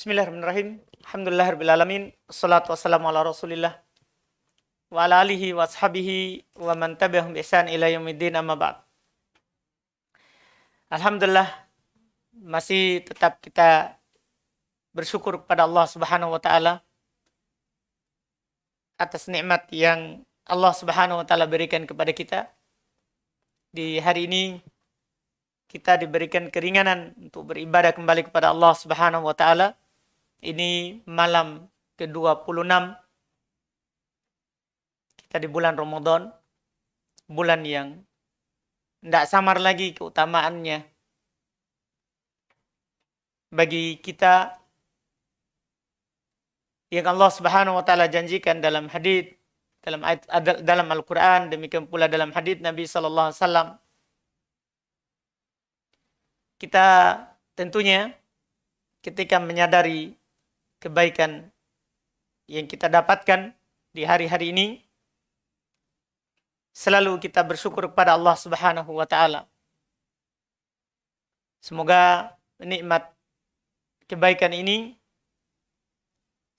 Bismillahirrahmanirrahim. Alhamdulillahirrahmanirrahim. Assalatu wassalamu ala rasulillah. Wa ala alihi wa ashabihi wa man tabi'ahum bi ihsan ila yaumiddin amma ba'd. Alhamdulillah, masih tetap kita bersyukur kepada Allah Subhanahu wa taala atas nikmat yang Allah Subhanahu wa taala berikan kepada kita. Di hari ini kita diberikan keringanan untuk beribadah kembali kepada Allah Subhanahu wa taala. Ini malam ke-26 kita di bulan Ramadan, bulan yang tidak samar lagi keutamaannya bagi kita yang Allah Subhanahu wa taala janjikan dalam hadis, dalam Al-Qur'an, demikian pula dalam hadis Nabi sallallahu alaihi wasallam. Kita tentunya ketika menyadari kebaikan yang kita dapatkan di hari-hari ini, selalu kita bersyukur kepada Allah Subhanahu wa taala. Semoga nikmat kebaikan ini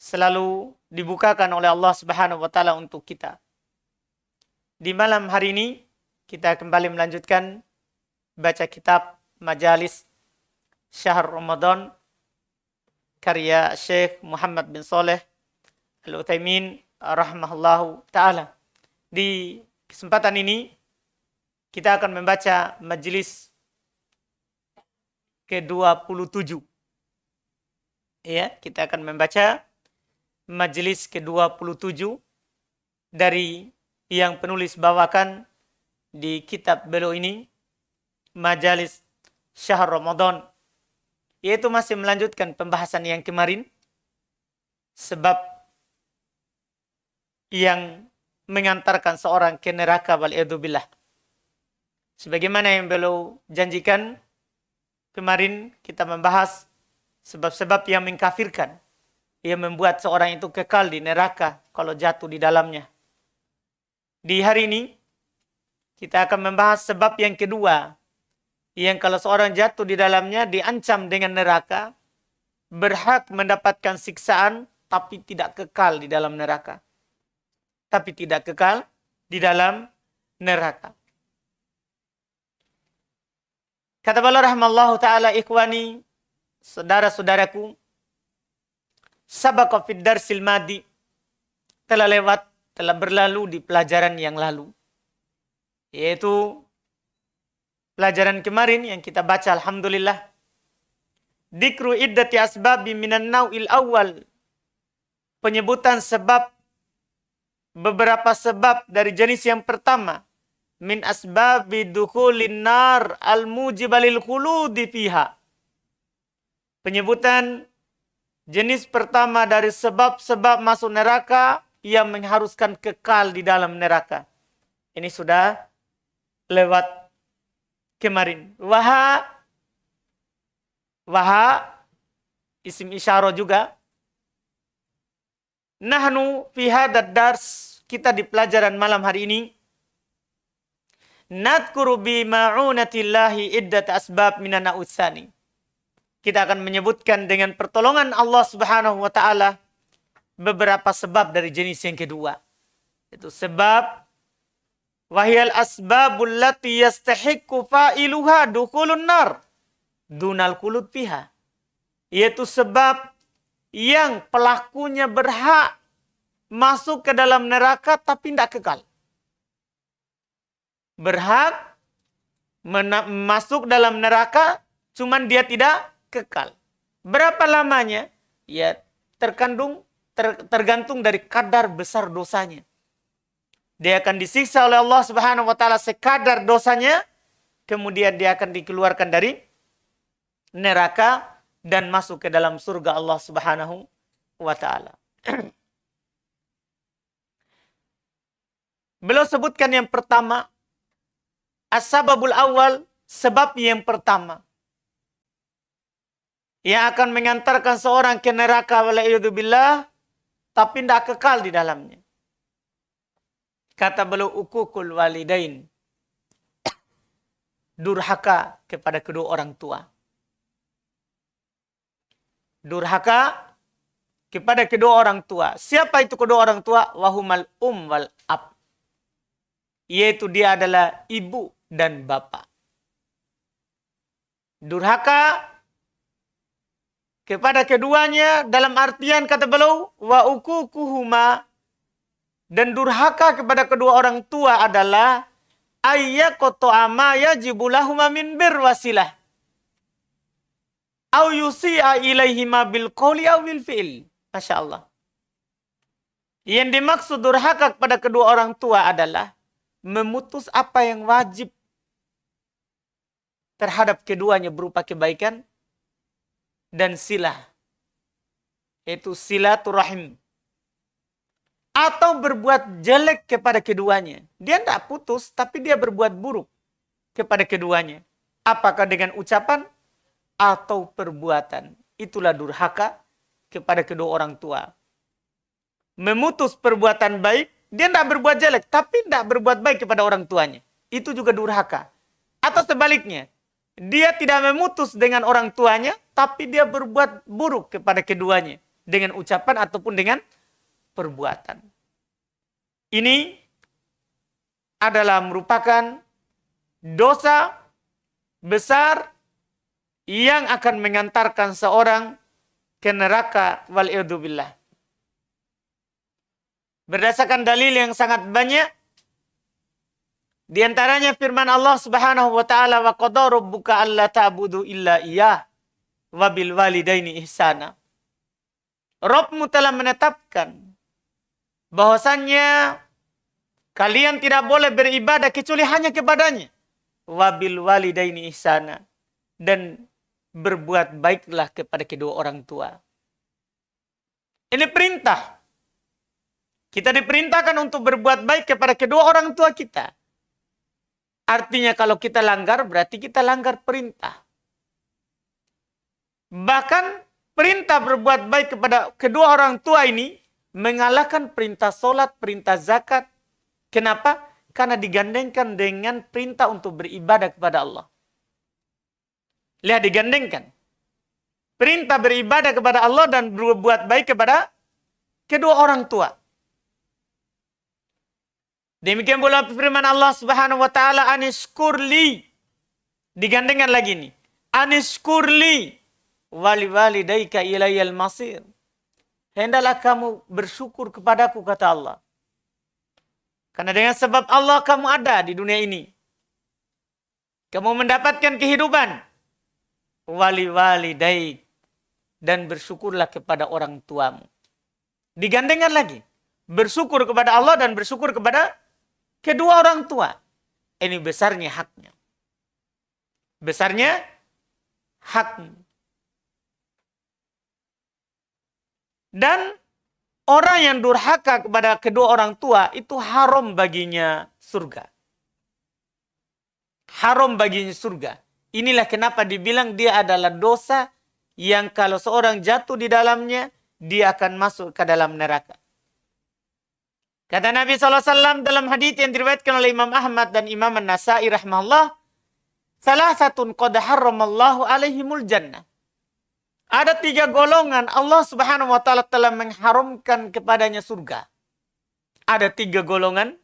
selalu dibukakan oleh Allah Subhanahu wa taala untuk kita. Di malam hari ini kita kembali melanjutkan baca kitab Majalis Syahr Ramadan karya Syekh Muhammad bin Saleh Al-Utsaimin rahimahullahu taala. Di kesempatan ini kita akan membaca majelis ke-27. Ya, kita akan membaca majelis ke-27 dari yang penulis bawakan di kitab beliau ini, Majalis Syahr Ramadan, yaitu masih melanjutkan pembahasan yang kemarin, sebab yang mengantarkan seorang ke neraka wal'iyadzubillah. Sebagaimana yang beliau janjikan, kemarin kita membahas sebab-sebab yang mengkafirkan, yang membuat seorang itu kekal di neraka kalau jatuh di dalamnya. Di hari ini kita akan membahas sebab yang kedua, yang kalau seorang jatuh di dalamnya diancam dengan neraka, berhak mendapatkan siksaan tapi tidak kekal di dalam neraka. Tapi tidak kekal di dalam neraka. Kata beliau rahimallahu taala, ikhwani, saudara-saudaraku, sabaqa fid darsil madi, telah berlalu di pelajaran yang lalu, yaitu pelajaran kemarin yang kita baca, alhamdulillah, dikru iddati asbabi minan nau'il awal, penyebutan sebab, beberapa sebab dari jenis yang pertama, min asbabi dukhulin nar al-mujibalil khuludi fiha, penyebutan jenis pertama dari sebab-sebab masuk neraka yang mengharuskan kekal di dalam neraka. Ini sudah lewat kemarin. Waha isim isyarah juga. Nahnu fi hadad dars, kita di pelajaran malam hari ini, nadkuru bi ma'unatillahi iddat asbab minan na'utsani. Kita akan menyebutkan dengan pertolongan Allah Subhanahu wa taala beberapa sebab dari jenis yang kedua. Itu sebab wahyal asbabul lati yastahiqqu fa'iluha dukhulun nar dunal khulud fiha, yaitu sebab yang pelakunya berhak masuk ke dalam neraka tapi tidak kekal. Berhak masuk dalam neraka, cuman dia tidak kekal. Berapa lamanya? Ya tergantung dari kadar besar dosanya. Dia akan disiksa oleh Allah Subhanahu wa taala sekadar dosanya, kemudian dia akan dikeluarkan dari neraka dan masuk ke dalam surga Allah Subhanahu wa taala. Beliau sebutkan yang pertama, as-sababul awal, sebab yang pertama yang akan mengantarkan seorang ke neraka wal'iyadzubillah tapi tidak kekal di dalamnya. Kata beliau, ukukul walidain, durhaka kepada kedua orang tua. Durhaka kepada kedua orang tua. Siapa itu kedua orang tua? Wahumal wal ab. Yaitu dia adalah ibu dan bapak. Durhaka kepada keduanya dalam artian kata beliau wa ukukuhuma, dan durhaka kepada kedua orang tua adalah ayyaqtu ama yajibulahuma min birwasilah au yusi'a ilaihima bil qawli aw bil fi'l. Masya Allah. Yang dimaksud durhaka kepada kedua orang tua adalah memutus apa yang wajib terhadap keduanya berupa kebaikan dan silah. Yaitu silaturahim. Atau berbuat jelek kepada keduanya. Dia tidak putus, tapi dia berbuat buruk kepada keduanya. Apakah dengan ucapan atau perbuatan. Itulah durhaka kepada kedua orang tua. Memutus perbuatan baik, dia tidak berbuat jelek, tapi tidak berbuat baik kepada orang tuanya. Itu juga durhaka. Atau sebaliknya, dia tidak memutus dengan orang tuanya, tapi dia berbuat buruk kepada keduanya. Dengan ucapan ataupun dengan perbuatan. Ini adalah merupakan dosa besar yang akan mengantarkan seorang ke neraka wal'iyadzubillah. Berdasarkan dalil yang sangat banyak, di antaranya firman Allah Subhanahu wa taala, wa qada rabbuka alla ta'budu illa iyyah wa bil walidaini ihsana. Rabbmu telah menetapkan bahwasannya kalian tidak boleh beribadah kecuali hanya kepadanya. Wa bil walidaini ihsana, dan berbuat baiklah kepada kedua orang tua. Ini perintah. Kita diperintahkan untuk berbuat baik kepada kedua orang tua kita. Artinya kalau kita langgar, berarti kita langgar perintah. Bahkan perintah berbuat baik kepada kedua orang tua ini mengalahkan perintah sholat, perintah zakat. Kenapa? Karena digandengkan dengan perintah untuk beribadah kepada Allah. Lihat, digandengkan. Perintah beribadah kepada Allah dan berbuat baik kepada kedua orang tua. Demikian pula firman Allah Subhanahu wa taala, anishkurli. Digandengkan lagi nih. Anishkurli wali walidaika ilayyal masir. Hendaklah kamu bersyukur kepadaku, kata Allah. Karena dengan sebab Allah kamu ada di dunia ini. Kamu mendapatkan kehidupan. Wali walidaik, dan bersyukurlah kepada orang tuamu. Digandengkan lagi. Bersyukur kepada Allah dan bersyukur kepada kedua orang tua. Ini besarnya haknya. Besarnya haknya. Dan orang yang durhaka kepada kedua orang tua itu haram baginya surga. Haram baginya surga. Inilah kenapa dibilang dia adalah dosa yang kalau seorang jatuh di dalamnya, dia akan masuk ke dalam neraka. Kata Nabi SAW dalam hadits yang diriwayatkan oleh Imam Ahmad dan Imam An-Nasai rahimahullah, salasatun qad harramallahu alaihimul jannah. Ada 3 golongan Allah Subhanahu wa taala telah mengharamkan kepadanya surga. Ada 3 golongan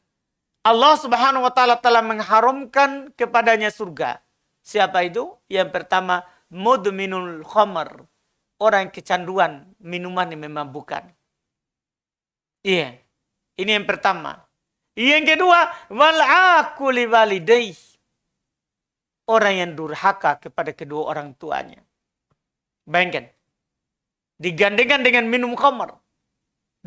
Allah Subhanahu wa taala telah mengharamkan kepadanya surga. Siapa itu? Yang pertama, mudminul khamar. Orang yang kecanduan minuman yang memabukkan. Iya. Ini yang pertama. Yang kedua, wal'aquli walidayh. Orang yang durhaka kepada kedua orang tuanya. Bayangkan. Digandengkan dengan minum khamar.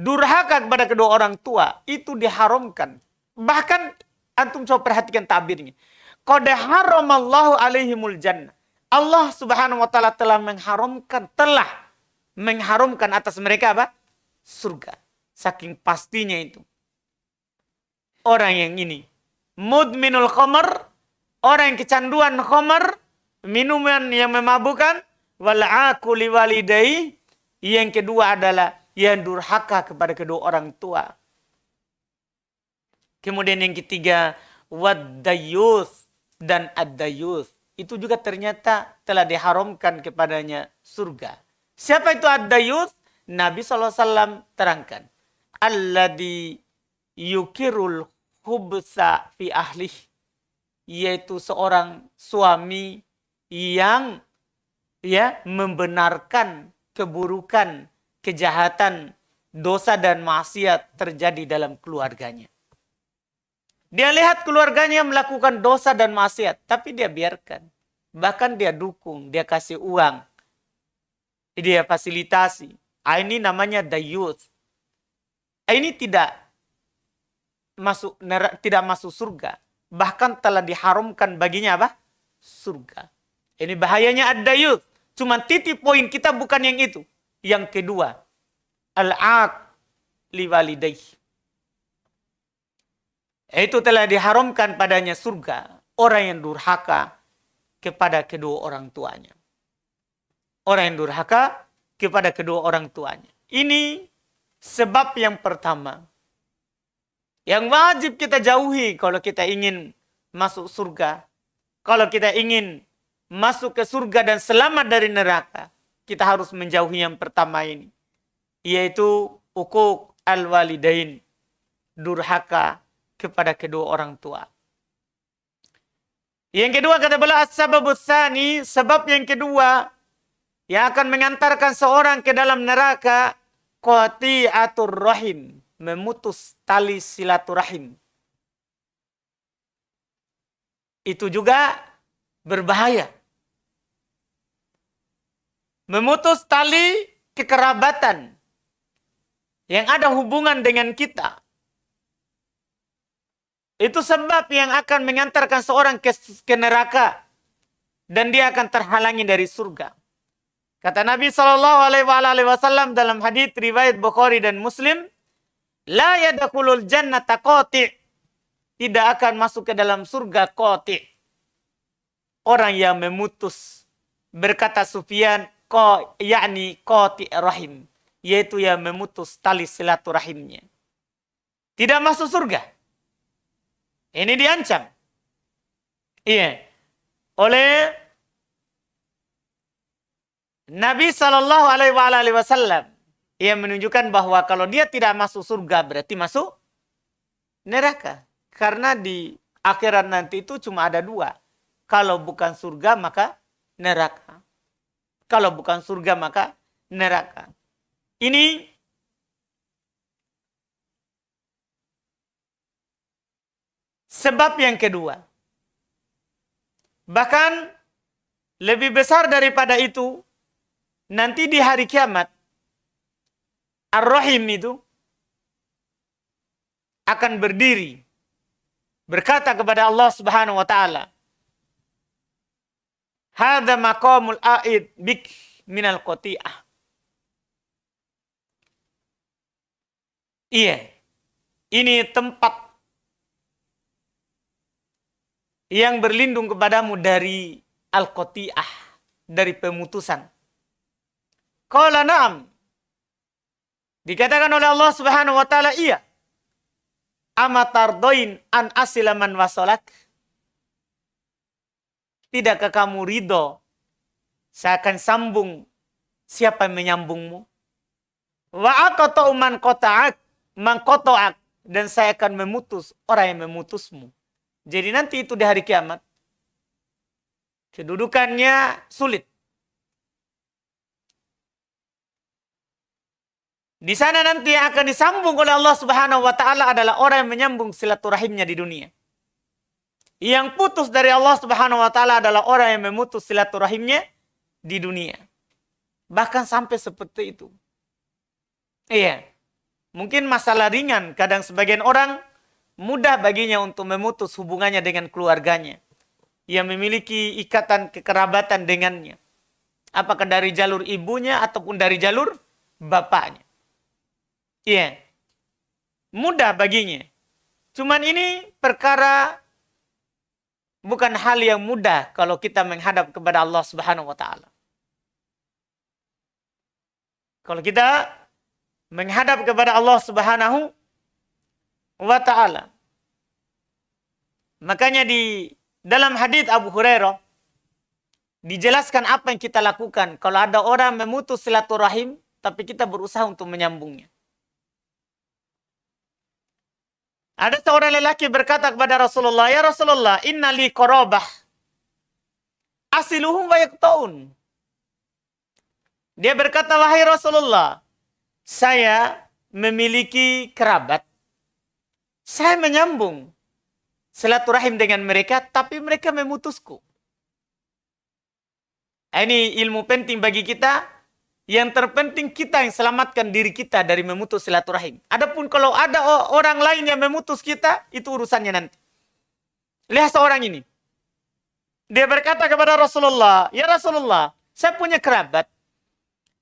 Durhaka kepada kedua orang tua. Itu diharamkan. Bahkan, antum coba perhatikan tabirnya. Qad haramallahu alaihimul jannah. Allah Subhanahu wa taala telah mengharamkan atas mereka apa? Surga. Saking pastinya itu. Orang yang ini mudminul khamar, orang yang kecanduan khamar, minuman yang memabukkan, wal aquli walidayhi, yang kedua adalah yang durhaka kepada kedua orang tua. Kemudian yang ketiga, waddayuth, dan ad-dayuth. Itu juga ternyata telah diharamkan kepadanya surga. Siapa itu ad-dayuth? Nabi SAW terangkan. Alladhi yukirul hubsa fi ahlih. Yaitu seorang suami yang membenarkan keburukan, kejahatan, dosa dan maksiat terjadi dalam keluarganya. Dia lihat keluarganya melakukan dosa dan maksiat, tapi dia biarkan. Bahkan dia dukung, dia kasih uang, dia fasilitasi. Ini namanya dayuth. Ini tidak masuk surga. Bahkan telah diharamkan baginya apa? Surga. Ini bahayanya ad-dayuth. Cuma titik poin kita bukan yang itu. Yang kedua, al-aq liwalidayh. Itu telah diharamkan padanya surga. Orang yang durhaka kepada kedua orang tuanya. Orang yang durhaka kepada kedua orang tuanya. Ini sebab yang pertama. Yang wajib kita jauhi kalau kita ingin masuk surga. Kalau kita ingin masuk ke surga dan selamat dari neraka, kita harus menjauhi yang pertama ini, yaitu uquq al-walidain, durhaka kepada kedua orang tua. Yang kedua kata beliau as-sababus tsani, sebab yang kedua yang akan mengantarkan seorang ke dalam neraka, qati'atur rahim, memutus tali silaturahim. Itu juga berbahaya. Memutus tali kekerabatan yang ada hubungan dengan kita. Itu sebab yang akan mengantarkan seorang ke neraka. Dan dia akan terhalangi dari surga. Kata Nabi SAW dalam hadits riwayat Bukhari dan Muslim, la yadkhulul jannata qati'. Tidak akan masuk ke dalam surga qati'. Orang yang memutus. Berkata Sufyan, yakni qati' rahim. Yaitu yang memutus tali silaturahimnya. Tidak masuk surga. Ini diancam. Iya. Oleh Nabi SAW. Ia menunjukkan bahwa kalau dia tidak masuk surga berarti masuk neraka. Karena di akhirat nanti itu cuma ada dua. Kalau bukan surga maka neraka. Kalau bukan surga maka neraka. Ini sebab yang kedua. Bahkan lebih besar daripada itu, nanti di hari kiamat, Ar-Rahim itu akan berdiri. Berkata kepada Allah Subhanahu wa ta'ala, hadza maqamul a'id bik minal qati'ah. Iya, ini tempat yang berlindung kepadamu dari al-qati'ah, dari pemutusan. Qala na'am. Dikatakan oleh Allah Subhanahu wa taala, iya. Amatardoin an asilaman wasolak. Tidakkah kamu ridho saya akan sambung siapa yang menyambungmu? Wa aqta'u man qata'ak, dan saya akan memutus orang yang memutusmu. Jadi nanti itu di hari kiamat kedudukannya sulit. Di sana nanti yang akan disambung oleh Allah Subhanahu wa taala adalah orang yang menyambung silaturahimnya di dunia. Yang putus dari Allah Subhanahu wa taala adalah orang yang memutus silaturahimnya di dunia. Bahkan sampai seperti itu. Iya. Mungkin masalah ringan, kadang sebagian orang mudah baginya untuk memutus hubungannya dengan keluarganya yang memiliki ikatan kekerabatan dengannya. Apakah dari jalur ibunya ataupun dari jalur bapaknya. Iya. Mudah baginya. Cuman ini perkara bukan hal yang mudah kalau kita menghadap kepada Allah Subhanahu wa taala. Kalau kita menghadap kepada Allah Subhanahu wa taala. Makanya di dalam hadits Abu Hurairah Dijelaskan apa yang kita lakukan. Kalau ada orang memutus silaturahim, tapi kita berusaha untuk menyambungnya. Ada seorang lelaki berkata kepada Rasulullah, "Ya Rasulullah, inna li qarabah. Asiluhum wa yaqta'un." Dia berkata, "Wahai Rasulullah, saya memiliki kerabat. Saya menyambung silaturahim dengan mereka, tapi mereka memutusku." Ini ilmu penting bagi kita. Yang terpenting kita yang selamatkan diri kita dari memutus silaturahim. Adapun kalau ada orang lain yang memutus kita, itu urusannya nanti. Lihat seorang ini. Dia berkata kepada Rasulullah, "Ya Rasulullah, saya punya kerabat.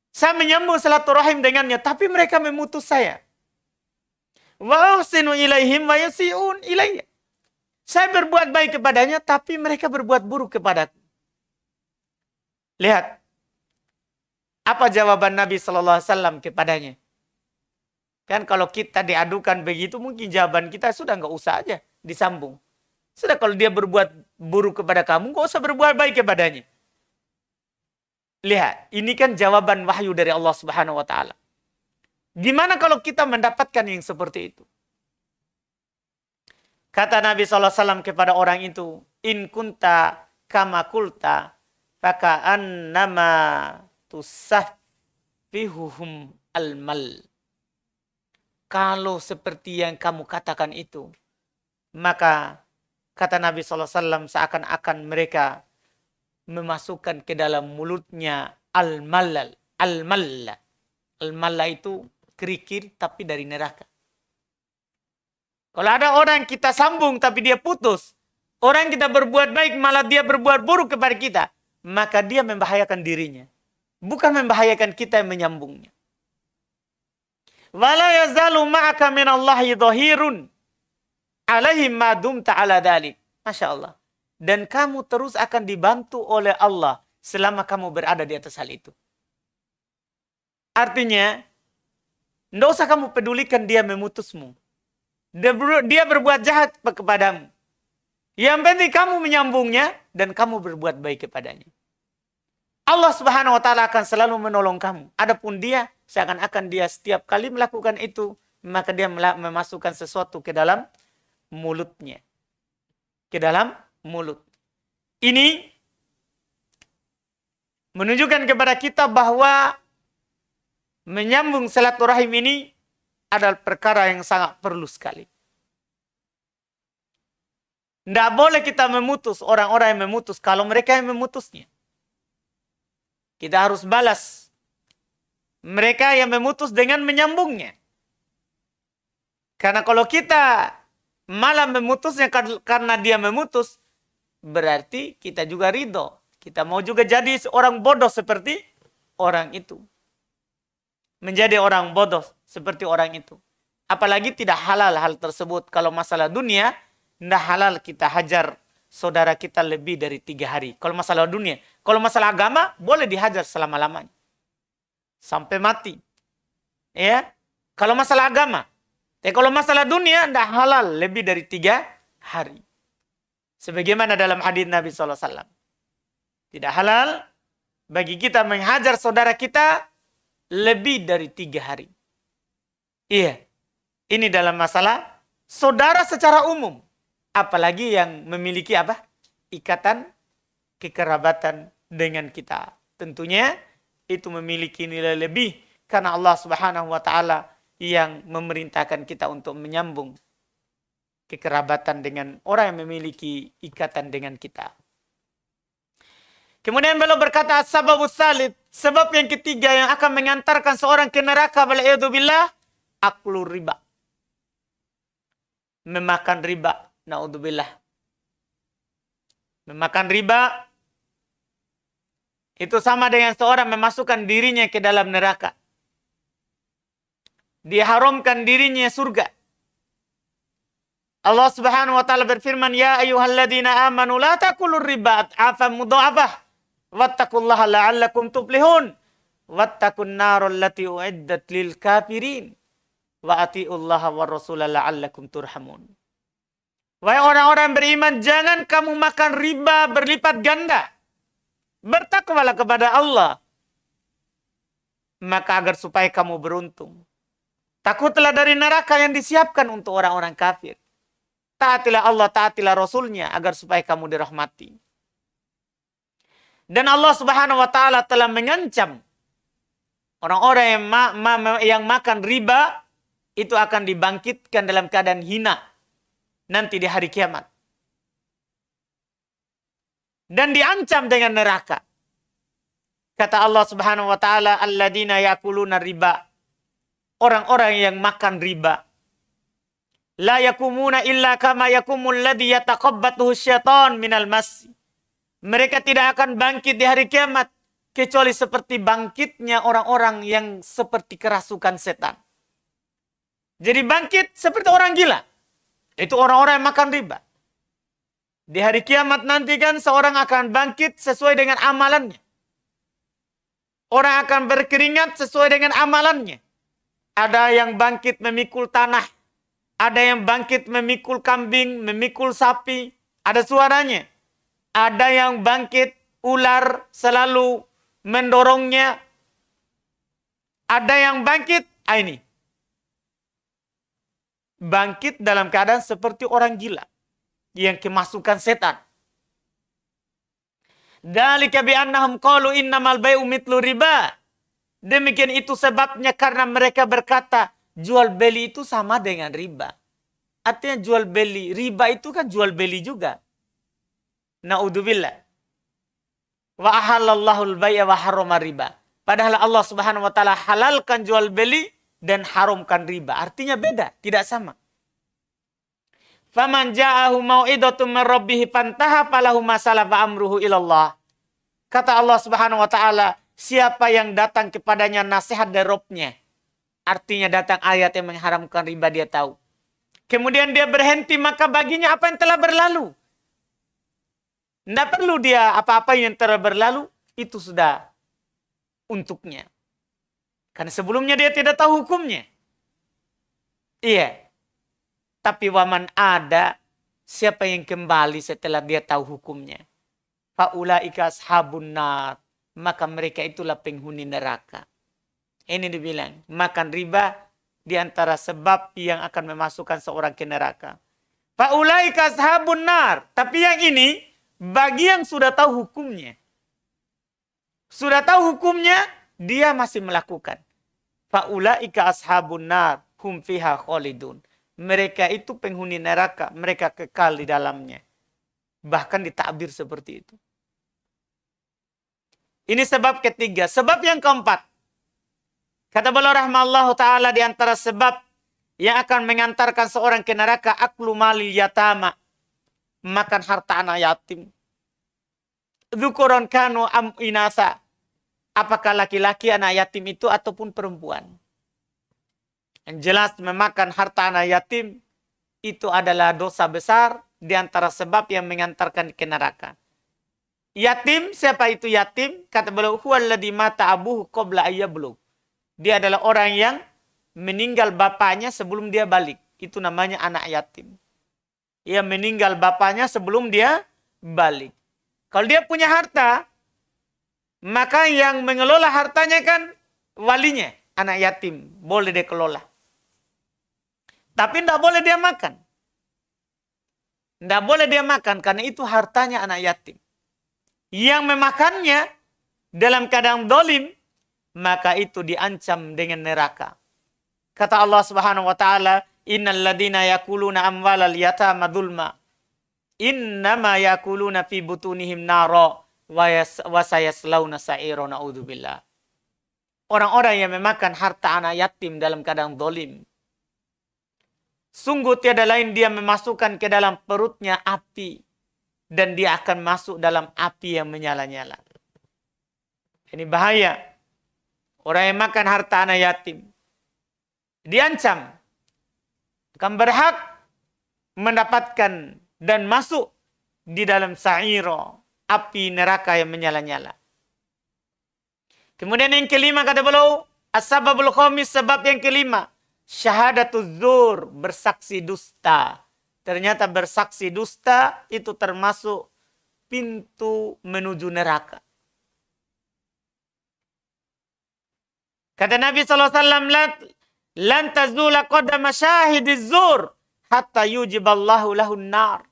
Saya menyambung silaturahim dengannya, tapi mereka memutus saya. Wa ahsinu ilaihim wa yasi'un ilayya. Saya berbuat baik kepadanya, tapi mereka berbuat buruk kepadaku." Lihat. Apa jawaban Nabi Sallallahu Alaihi Wasallam kepadanya? Kan kalau kita diadukan begitu, mungkin jawaban kita sudah nggak usah aja disambung. Sudah kalau dia berbuat buruk kepada kamu, nggak usah berbuat baik kepadanya. Lihat, ini kan jawaban wahyu dari Allah Subhanahu Wa Taala. Gimana kalau kita mendapatkan yang seperti itu? Kata Nabi Sallallahu Alaihi Wasallam kepada orang itu, "In kunta kama kulta, faka'annama tusaffihuhum al-mal." Kalau seperti yang kamu katakan itu, maka kata Nabi SAW, seakan-akan mereka memasukkan ke dalam mulutnya al-malla. Al-malla. Al-malla itu kerikil tapi dari neraka. Kalau ada orang kita sambung tapi dia putus, orang kita berbuat baik malah dia berbuat buruk kepada kita, maka dia membahayakan dirinya. Bukan membahayakan kita yang menyambungnya. Wala yazalu ma'aka minallahi dhahirun alaihim ma dumta ala dhalik. Masya Allah. Dan kamu terus akan dibantu oleh Allah selama kamu berada di atas hal itu. Artinya, tidak usah kamu pedulikan dia memutusmu. Dia berbuat jahat kepadamu. Yang penting kamu menyambungnya dan kamu berbuat baik kepadanya. Allah Subhanahu wa Ta'ala akan selalu menolong kamu. Adapun dia, seakan-akan dia setiap kali melakukan itu, maka dia memasukkan sesuatu ke dalam mulutnya. Ke dalam mulut. Ini menunjukkan kepada kita bahwa menyambung silaturahim ini adalah perkara yang sangat perlu sekali. Tidak boleh kita memutus orang-orang yang memutus kalau mereka yang memutusnya. Kita harus balas mereka yang memutus dengan menyambungnya. Karena kalau kita malah memutusnya karena dia memutus, berarti kita juga ridho. Kita mau juga jadi orang bodoh seperti orang itu. Menjadi orang bodoh seperti orang itu. Apalagi tidak halal hal tersebut. Kalau masalah dunia, tidak halal kita hajar saudara kita lebih dari 3 hari. Kalau masalah dunia. Kalau masalah agama, boleh dihajar selama-lamanya. Sampai mati. Ya. Kalau masalah agama. Kalau masalah dunia, tidak halal lebih dari 3 hari. Sebagaimana dalam hadis Nabi SAW. Tidak halal bagi kita menghajar saudara kita lebih dari 3 hari. Iya. Ini dalam masalah saudara secara umum. Apalagi yang memiliki apa? Ikatan kekerabatan dengan kita. Tentunya itu memiliki nilai lebih karena Allah Subhanahu wa Ta'ala yang memerintahkan kita untuk menyambung kekerabatan dengan orang yang memiliki ikatan dengan kita. Kemudian beliau berkata, sababus salit, sebab yang ketiga yang akan mengantarkan seorang ke neraka, wal'iyadzubillah, aklu riba. Memakan riba, naudzubillah. Memakan riba itu sama dengan seorang memasukkan dirinya ke dalam neraka. Diharamkan dirinya surga. Allah Subhanahu wa Ta'ala berfirman, ya ayyuhalladzina amanu la takulur riba adhafan mudha'afah wattaqullaha la'allakum tuflihun wattaqun narul lati uiddat lil kafirin wa atiullaha war rasula la'allakum turhamun. Wahai orang-orang beriman, jangan kamu makan riba berlipat ganda. Bertakwalah kepada Allah. Maka agar supaya kamu beruntung. Takutlah dari neraka yang disiapkan untuk orang-orang kafir. Taatilah Allah, taatilah Rasulnya agar supaya kamu dirahmati. Dan Allah Subhanahu wa taala telah mengancam orang-orang yang makan riba itu akan dibangkitkan dalam keadaan hina nanti di hari kiamat. Dan diancam dengan neraka. Kata Allah Subhanahu wa taala, alladzina yakuluna riba. Orang-orang yang makan riba. La yakumuna illa kama yakumul ladzi yataqabbathu syaitan minal mas. Mereka tidak akan bangkit di hari kiamat kecuali seperti bangkitnya orang-orang yang seperti kerasukan setan. Jadi bangkit seperti orang gila. Itu orang-orang yang makan riba. Di hari kiamat nanti kan seorang akan bangkit sesuai dengan amalannya. Orang akan berkeringat sesuai dengan amalannya. Ada yang bangkit memikul tanah. Ada yang bangkit memikul kambing, memikul sapi. Ada suaranya. Ada yang bangkit ular selalu mendorongnya. Ada yang bangkit, ini. Bangkit dalam keadaan seperti orang gila. Yang kemasukan setan. Dzalika bi'annahum qalu innamal bai'u mithlu riba. Demikian itu sebabnya karena mereka berkata jual beli itu sama dengan riba. Artinya jual beli, riba itu kan jual beli juga. Na'udzubillah. Wa ahallallahu al-bai'a wa harrama riba. Padahal Allah Subhanahu wa taala halalkan jual beli dan haramkan riba. Artinya beda, tidak sama. Faman ja'ahu mau'idatun min rabbih fantaha falahu ma salafa amruhu ilallah. Kata Allah Subhanahu wa taala, siapa yang datang kepadanya nasihat dari Rabb-nya. Artinya datang ayat yang mengharamkan riba, dia tahu. Kemudian dia berhenti, maka baginya apa yang telah berlalu. Tidak perlu dia apa-apa yang telah berlalu, itu sudah untuknya. Karena sebelumnya dia tidak tahu hukumnya. Iya. Tapi waman ada, siapa yang kembali setelah dia tahu hukumnya. Faulaika ashabun nar. Maka mereka itulah penghuni neraka. Ini dibilang, makan riba di antara sebab yang akan memasukkan seorang ke neraka. Faulaika ashabun nar. Tapi yang ini, bagi yang sudah tahu hukumnya. Sudah tahu hukumnya, dia masih melakukan. Faulaika ashabun nar. Hum fiha khalidun. Mereka itu penghuni neraka. Mereka kekal di dalamnya. Bahkan ditakbir seperti itu. Ini sebab ketiga. Sebab yang keempat. Kata beliau rahimahullah ta'ala di antara sebab yang akan mengantarkan seorang ke neraka. Aklu malil yatama. Makan harta anak yatim. Dzukuron kanu am inasa. Apakah laki-laki anak yatim itu ataupun perempuan. Yang jelas memakan harta anak yatim itu adalah dosa besar di antara sebab yang mengantarkan ke neraka. Yatim, siapa itu yatim? Kata beliau, huwallazi mata abuhu qabla ayyablugh. Dia adalah orang yang meninggal bapaknya sebelum dia balik. Itu namanya anak yatim. Ia meninggal bapaknya sebelum dia balik. Kalau dia punya harta, maka yang mengelola hartanya kan walinya, anak yatim. Boleh dia kelola. Tapi tidak boleh dia makan. Tidak boleh dia makan karena itu hartanya anak yatim. Yang memakannya dalam keadaan dolim, maka itu diancam dengan neraka. Kata Allah Subhanahu wa taala, innal ladina yakuluna amwalal yatama dzulma innama yakuluna fi butunihim nara wa sayaslawna sa'ira naudzubillah. Orang-orang yang memakan harta anak yatim dalam keadaan dolim, sungguh tiada lain dia memasukkan ke dalam perutnya api. Dan dia akan masuk dalam api yang menyala-nyala. Ini bahaya. Orang yang makan harta anak yatim. Diancam. Akan berhak mendapatkan dan masuk di dalam sa'iro. Api neraka yang menyala-nyala. Kemudian yang kelima kata beliau. As-sababul khamis, sebab yang kelima. Syahadatuz zur, bersaksi dusta. Ternyata bersaksi dusta itu termasuk pintu menuju neraka. Kata Nabi SAW, lan tazula qadama syahidiz zur hatta yujiballahu lahun nar.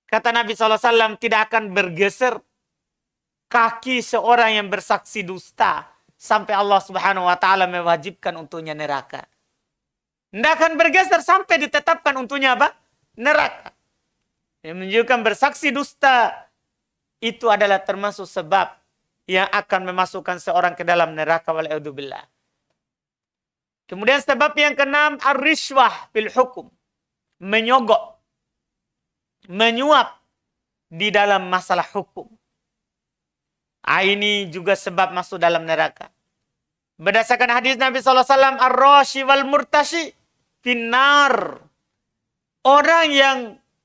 Kata Nabi SAW, tidak akan bergeser kaki seorang yang bersaksi dusta sampai Allah Subhanahu wa taala mewajibkan untuknya neraka. Tidak akan bergeser sampai ditetapkan untuknya apa? Neraka. Yang menunjukkan bersaksi dusta itu adalah termasuk sebab yang akan memasukkan seorang ke dalam neraka, wal'iyadzubillah. Kemudian sebab yang keenam, ar-rishwah fil hukum. Menyogok, menyuap di dalam masalah hukum. Ini juga sebab masuk dalam neraka. Berdasarkan hadis Nabi SAW, ar-rashi wal murtashi finnar. Orang yang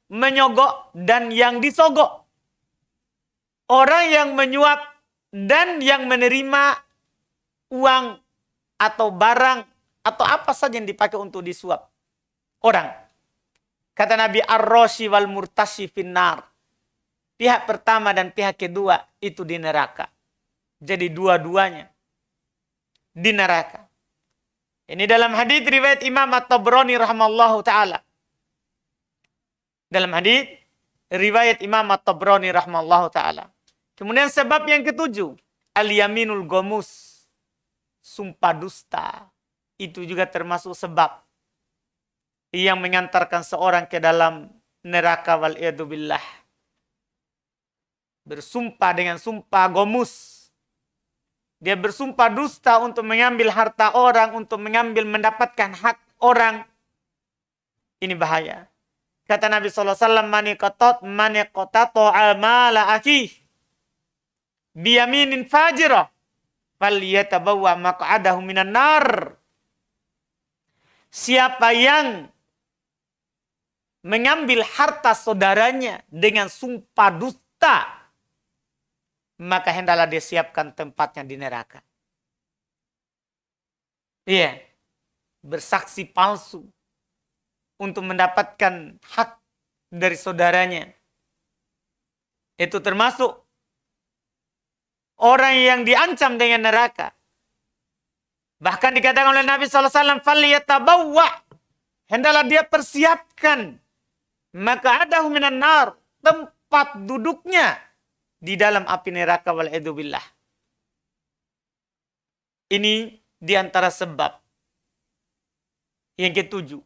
menyogok dan yang disogok. Orang yang menyuap dan yang menerima uang atau barang atau apa saja yang dipakai untuk disuap orang. Kata Nabi, ar-rashi wal murtashi finnar. Pihak pertama dan pihak kedua itu di neraka. Jadi dua-duanya di neraka. Ini dalam hadis riwayat Imam At-Tabrani rahimallahu taala. Dalam hadis riwayat Imam At-Tabrani rahimallahu taala. Kemudian sebab yang ketujuh, al-yaminul gomus, sumpah dusta. Itu juga termasuk sebab yang mengantarkan seorang ke dalam neraka, wal'iyadzubillah. Bersumpah dengan sumpah gomus. Dia bersumpah dusta untuk mengambil harta orang, untuk mendapatkan hak orang. Ini bahaya. Kata Nabi SAW, maniqatato amala akih biyaminin fajirah falyatabawwa maq'adahu minan nar. Siapa yang mengambil harta saudaranya dengan sumpah dusta, maka hendaklah dia siapkan tempatnya di neraka. Iya, bersaksi palsu untuk mendapatkan hak dari saudaranya. Itu termasuk orang yang diancam dengan neraka. Bahkan dikatakan oleh Nabi SAW, falyatabawwa, hendaklah dia persiapkan maq'adahu minan nar, tempat duduknya di dalam api neraka, wal'iyadzubillah. Ini diantara sebab yang ketujuh.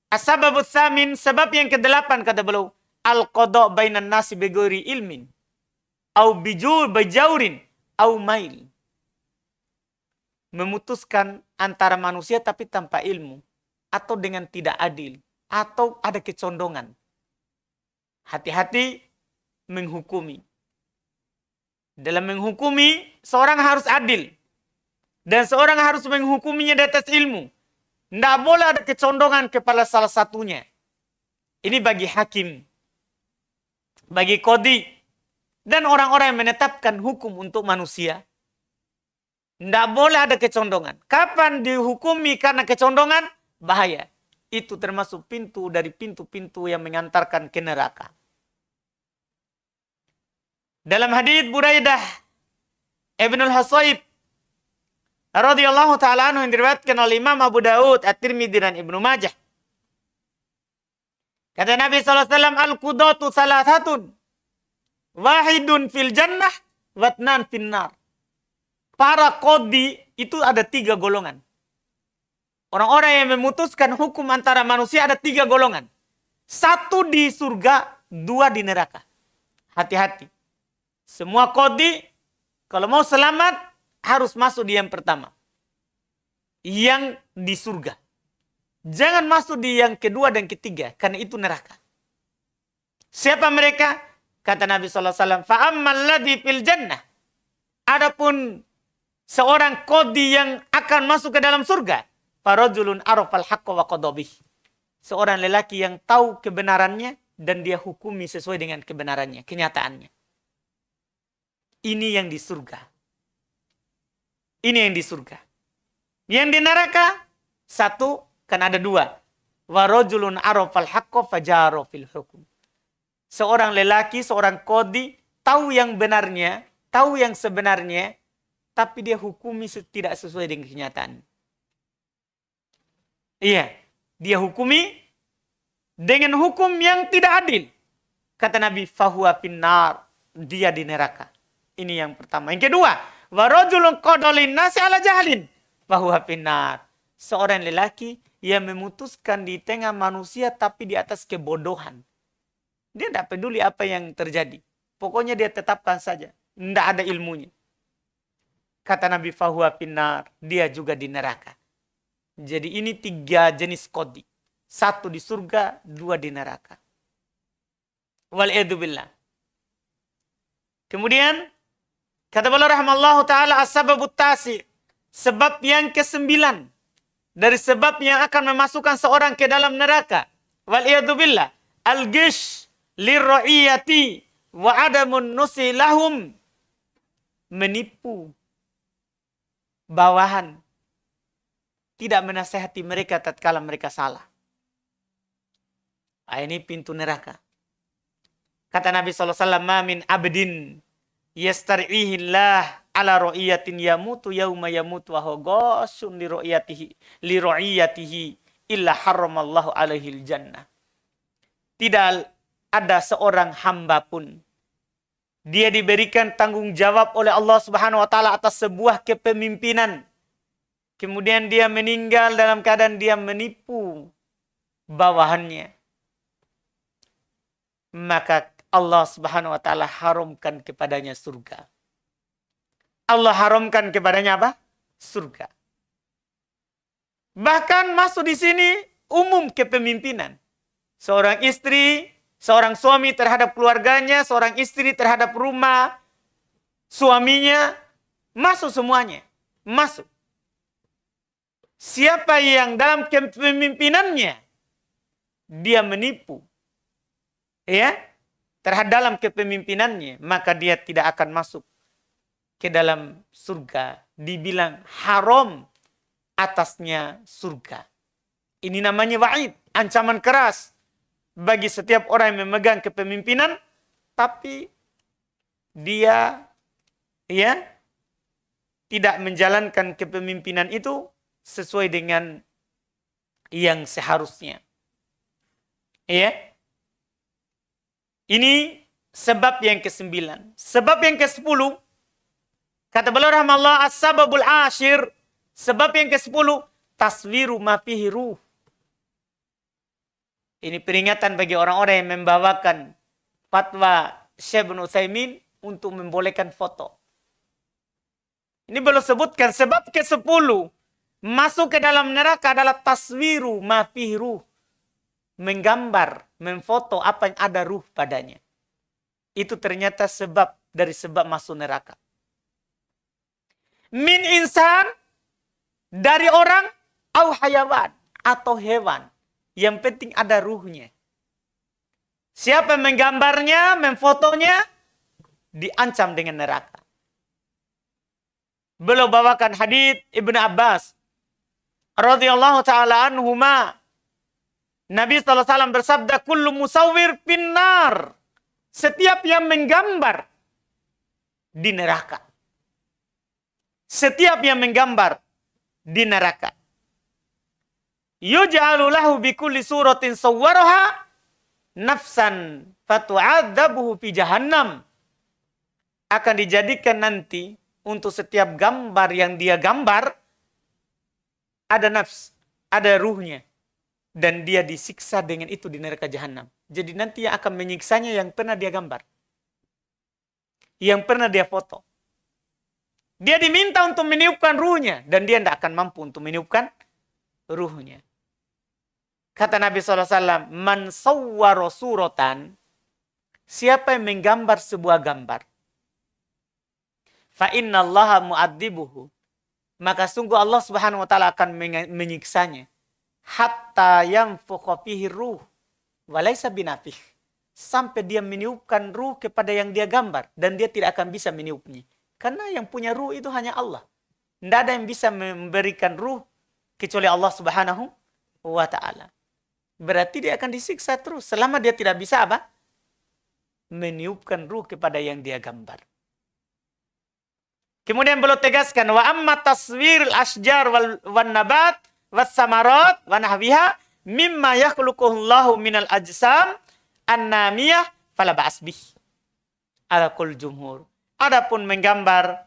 As-sababut tsamin, sebab yang kedelapan, kata beliau, al-qada' bainan nasi bighairi ilmin au bijaurin au mail. Memutuskan antara manusia tapi tanpa ilmu, atau dengan tidak adil, atau ada kecondongan. Hati-hati menghukumi. Dalam menghukumi, seorang harus adil. Dan seorang harus menghukuminya di atas ilmu. Tidak boleh ada kecondongan kepada salah satunya. Ini bagi hakim, bagi qadhi, dan orang-orang yang menetapkan hukum untuk manusia. Tidak boleh ada kecondongan. Kapan dihukumi karena kecondongan? Bahaya. Itu termasuk pintu dari pintu-pintu yang mengantarkan ke neraka. Dalam hadits Buraidah Ibnul Husayb radhiyallahu ta'ala anhu yang diriwayatkan oleh Imam Abu Daud, At-Tirmidzi dan Ibnu Majah. Kata Nabi SAW, al-qudatu salasatun, wahidun fil jannah, watnan finnar. Para qadhi itu ada 3 golongan. Orang-orang yang memutuskan hukum antara manusia ada 3 golongan. 1 di surga, 2 di neraka. Hati-hati. Semua qadhi kalau mau selamat harus masuk di yang pertama. Yang di surga. Jangan masuk di yang kedua dan ketiga, karena itu neraka. Siapa mereka? Kata Nabi SAW, fa'ammal ladzi fil jannah. Adapun seorang qadhi yang akan masuk ke dalam surga, farajulun arafal haqqa wa qada bih. Seorang lelaki yang tahu kebenarannya dan dia hukumi sesuai dengan kebenarannya, kenyataannya. Ini yang di surga. Ini yang di surga. Yang di neraka, 1, kan ada 2. Wa rajulun arafal haqqa fajara fil hukum. Seorang lelaki, seorang qadhi tahu yang benarnya, tahu yang sebenarnya, tapi dia hukumi tidak sesuai dengan kenyataan. Iya, dia hukumi dengan hukum yang tidak adil. Kata Nabi, fahuwa finnar, dia di neraka. Ini yang pertama. Yang kedua, wa rajulun qadalin nasi ala jahlin, fahuwa finnar. Seorang lelaki yang memutuskan di tengah manusia tapi di atas kebodohan. Dia tidak peduli apa yang terjadi. Pokoknya dia tetapkan saja. Tidak ada ilmunya. Kata Nabi, fahuwa finnar, dia juga di neraka. Jadi ini 3 jenis qadhi. 1 di surga, 2 di neraka. Wal'idzubillah. Kemudian, kata beliau rahimallahu ta'ala, as-sababut tasi. Sebab yang ke-9. Dari sebab yang akan memasukkan seorang ke dalam neraka. Wal'idzubillah. Al-gish lirra'iyati wa adamun nusi lahum. Menipu bawahan. Tidak menasehati mereka tatkala mereka salah. Ini pintu neraka. Kata Nabi SAW, ma min abdin yastar'ihillah ala ro'iyatin yamutu yauma yamutu wa ghasun li ro'iyatihi illa harramallahu alaihil jannah. Tidak ada seorang hamba pun dia diberikan tanggung jawab oleh Allah Subhanahu wa taala atas sebuah kepemimpinan. Kemudian dia meninggal dalam keadaan dia menipu bawahannya. Maka Allah Subhanahu wa taala haramkan kepadanya surga. Allah haramkan kepadanya apa? Surga. Bahkan masuk di sini umum kepemimpinan. Seorang istri, seorang suami terhadap keluarganya, seorang istri terhadap rumah suaminya, masuk semuanya. Masuk. Siapa yang dalam kepemimpinannya dia menipu, ya, terhadap dalam kepemimpinannya, maka dia tidak akan masuk ke dalam surga. Dibilang haram atasnya surga. Ini namanya wa'id, ancaman keras bagi setiap orang yang memegang kepemimpinan, tapi dia ya tidak menjalankan kepemimpinan itu sesuai dengan yang seharusnya. Ya. Ini sebab yang ke-9. Sebab yang ke-10, kata beliau rahmatullah, as-sababul ashir, sebab yang ke-10, taswiru ma fihi ruh. Ini peringatan bagi orang-orang yang membawakan fatwa Syekh Ibnu Utsaimin untuk membolehkan foto. Ini belum sebutkan sebab ke-10 masuk ke dalam neraka adalah taswiru ma fihi ruh. Menggambar, memfoto apa yang ada ruh padanya. Itu ternyata sebab dari sebab masuk neraka. Min insan, dari orang, au hayawan, atau hewan. Yang penting ada ruhnya. Siapa yang menggambarnya, memfotonya, diancam dengan neraka. Beliau bawakan hadits Ibnu Abbas radhiyallahu ta'ala anhuma. Nabi SAW bersabda, kullu musawwir finnar. Setiap yang menggambar di neraka. Setiap yang menggambar di neraka. Yuj'alu lahu bikulli suratin sawwaraha nafsan fatu'adzabuhu fi jahannam. Akan dijadikan nanti untuk setiap gambar yang dia gambar ada nafs, ada ruhnya. Dan dia disiksa dengan itu di neraka jahanam. Jadi nanti yang akan menyiksanya yang pernah dia gambar. Yang pernah dia foto. Dia diminta untuk meniupkan ruhnya. Dan dia tidak akan mampu untuk meniupkan ruhnya. Kata Nabi SAW, man sawwara suratan, siapa yang menggambar sebuah gambar, fa innallaha mu'adzibuhu, maka sungguh Allah Subhanahu wa taala akan menyiksanya. Hatta yanfukha fihi ruh walaysa binafih, sampai dia meniupkan ruh kepada yang dia gambar dan dia tidak akan bisa meniupnya karena yang punya ruh itu hanya Allah. Tidak ada yang bisa memberikan ruh kecuali Allah Subhanahu wa taala. Berarti dia akan disiksa terus selama dia tidak bisa apa? Meniupkan ruh kepada yang dia gambar. Kemudian beliau tegaskan, wa amma taswirul asjar wan nabat was samarat wa nahwiha mimma yakhluquhullahu minal ajsam annamiyah fala ba'as bih. Ala kul jumhur. Adapun menggambar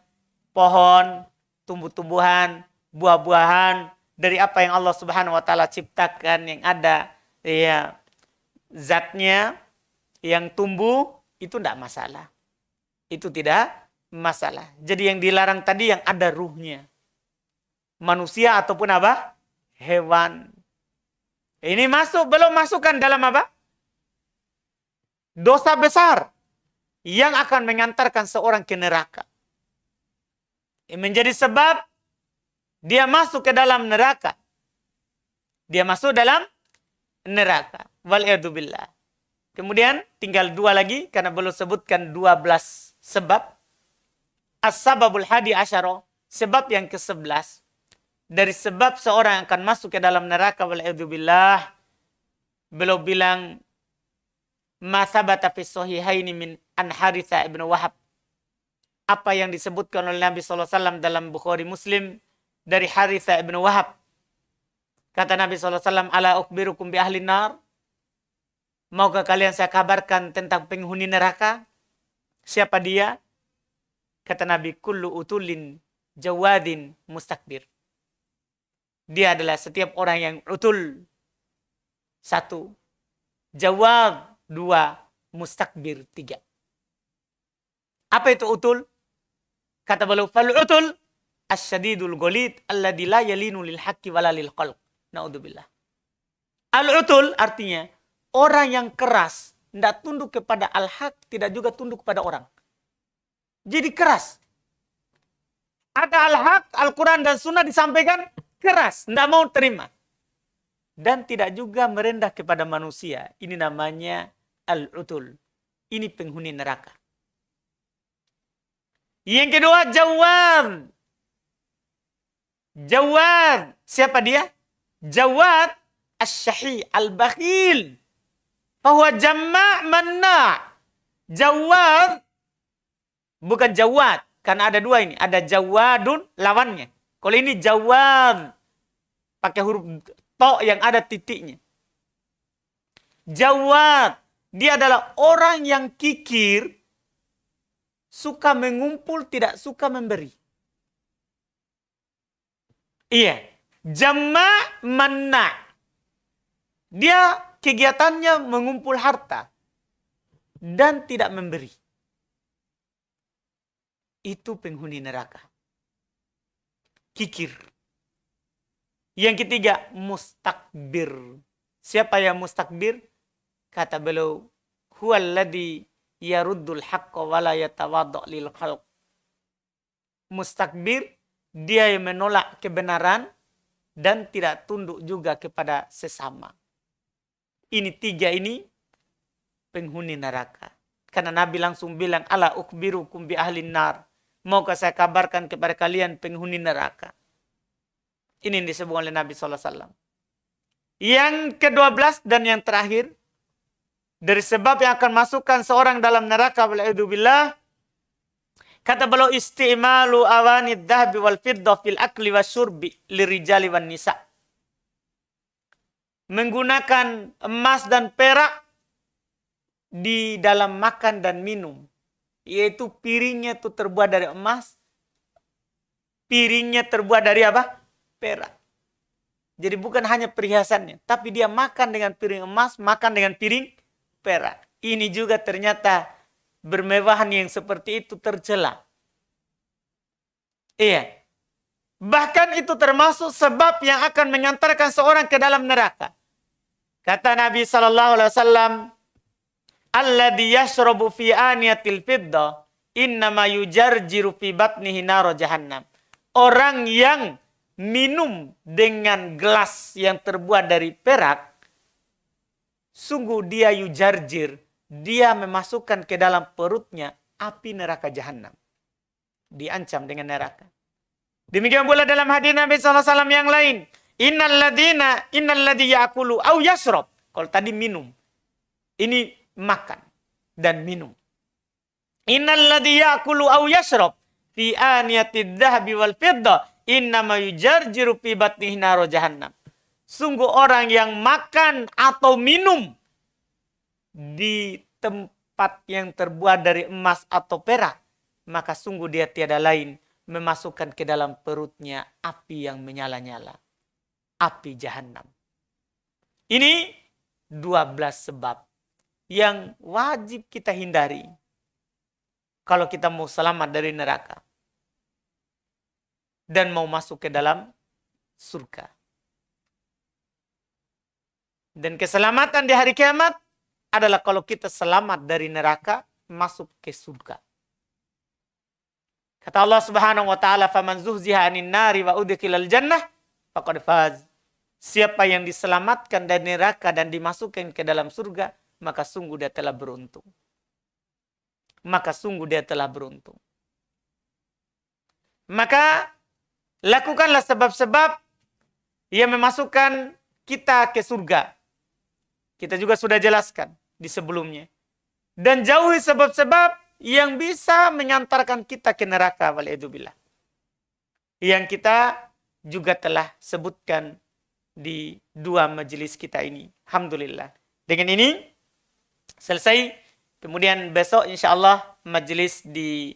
pohon, tumbuh-tumbuhan, buah-buahan dari apa yang Allah Subhanahu wa taala ciptakan yang ada ya zatnya yang tumbuh itu tidak masalah. Itu tidak masalah. Jadi yang dilarang tadi yang ada ruhnya. Manusia ataupun apa? Hewan. Ini belum masukkan dalam apa? Dosa besar yang akan mengantarkan seorang ke neraka. Ini menjadi sebab dia masuk ke dalam neraka. Dia masuk dalam neraka. Wal'iyadzubillah. Kemudian tinggal 2 lagi karena belum sebutkan 12 sebab. As-sababul hadi asyara, sebab yang ke-11 dari sebab seorang akan masuk ke dalam neraka wal'iyadzubillah. Beliau bilang ma sabata fi sahihaini min an Haritsah ibn Wahab. Apa yang disebutkan oleh Nabi sallallahu alaihi wasallam dalam Bukhari Muslim dari Haritsah ibn Wahab. Kata Nabi sallallahu alaihi wasallam, ala ukhbirukum bi ahli nar? Maukah kalian saya kabarkan tentang penghuni neraka? Siapa dia? Kata Nabi, kullu utulin jawadin mustakbir. Dia adalah setiap orang yang utul. 1. Jawad. 2. Mustakbir. 3. Apa itu utul? Kata beliau, fal utul asyadidul ghalid alladzi la yalinu lil haqqi wala lil khalq. Naudzubillah. Al-utul artinya orang yang keras, tidak tunduk kepada al-haq, tidak juga tunduk kepada orang. Jadi keras. Ada al-haq, Al-Quran dan Sunnah disampaikan keras, tidak mau terima. Dan tidak juga merendah kepada manusia. Ini namanya al-utul. Ini penghuni neraka. Yang kedua, jawad. Jawad. Siapa dia? Jawad asy-syahi al-bakhil. Fahuwa jamma' manna'. Jawad. Bukan jawad. Karena ada 2 ini. Ada jawadun, lawannya. Kalau ini jawad. Pakai huruf to yang ada titiknya. Jawad. Dia adalah orang yang kikir. Suka mengumpul, tidak suka memberi. Iya. Jamma' manna'. Dia kegiatannya mengumpul harta. Dan tidak memberi. Itu penghuni neraka. Kikir. Yang ketiga, mustakbir. Siapa yang mustakbir? Kata beliau, huwallazi yaruddul haqqa wa la yatawadda' lil khalq. Mustakbir, dia yang menolak kebenaran dan tidak tunduk juga kepada sesama. Ini 3 ini penghuni neraka. Karena Nabi langsung bilang, ala ukhbirukum bi ahlin nar. Maukah saya kabarkan kepada kalian penghuni neraka? Ini yang disebut oleh Nabi SAW. Yang ke-12 dan yang terakhir. Dari sebab yang akan masukkan seorang dalam neraka. Wal'idzubillah. Kata beliau, isti'malu awanid dhahbi wal fiddah fil akli wa syurbi lirijali wan nisa. Menggunakan emas dan perak di dalam makan dan minum. Yaitu piringnya itu terbuat dari emas. Piringnya terbuat dari apa? Perak. Jadi bukan hanya perhiasannya. Tapi dia makan dengan piring emas, makan dengan piring perak. Ini juga ternyata bermewahan yang seperti itu tercela. Iya. Bahkan itu termasuk sebab yang akan mengantarkan seorang ke dalam neraka. Kata Nabi SAW, alladzi yashrabu fi aniyatil fiddah innama yujarjiru fi batnihi nar jahannam. Orang yang minum dengan gelas yang terbuat dari perak, sungguh dia yujarjir, dia memasukkan ke dalam perutnya api neraka jahannam. Diancam dengan neraka. Demikian pula dalam hadis Nabi SAW yang lain, innalladzi ya'kulu au yashrab. Kalau tadi minum, ini makan dan minum. Innalladzi ya'kulu au yashrab fi aniyatid dhahabi wal fiddah innama yujarjiru fi batnihi naro jahannam. Sungguh orang yang makan atau minum di tempat yang terbuat dari emas atau perak, maka sungguh dia tiada lain memasukkan ke dalam perutnya api yang menyala-nyala. Api jahannam. Ini 12 sebab yang wajib kita hindari kalau kita mau selamat dari neraka dan mau masuk ke dalam surga. Dan keselamatan di hari kiamat adalah kalau kita selamat dari neraka masuk ke surga. Kata Allah Subhanahu wa taala, "Faman zuhziha 'anil nari wa udkhilal jannah faqad faz." Siapa yang diselamatkan dari neraka dan dimasukkan ke dalam surga, maka sungguh dia telah beruntung. Maka sungguh dia telah beruntung. Maka lakukanlah sebab-sebab yang memasukkan kita ke surga. Kita juga sudah jelaskan di sebelumnya. Dan jauhi sebab-sebab yang bisa mengantarkan kita ke neraka, waliyadzubillah. Yang kita juga telah sebutkan di 2 majelis kita ini. Alhamdulillah. Dengan ini selesai. Kemudian besok insya Allah majelis di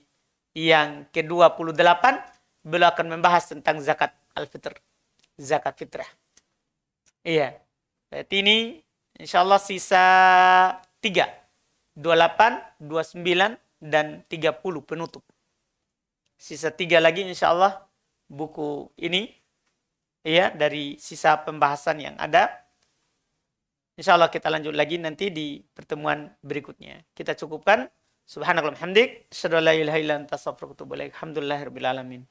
yang ke-28 beliau akan membahas tentang zakat al-fitr. Zakat fitrah. Iya. Berarti ini insya Allah sisa 3. 28, 29, dan 30 penutup. Sisa 3 lagi insya Allah buku ini. Ya, dari sisa pembahasan yang ada. Insya Allah kita lanjut lagi nanti di pertemuan berikutnya. Kita cukupkan. Subhanallah hamdik. Asyhadu an la ilaha illa anta astaghfiruka wa atubu ilaik. Alhamdulillahirabbil alamin.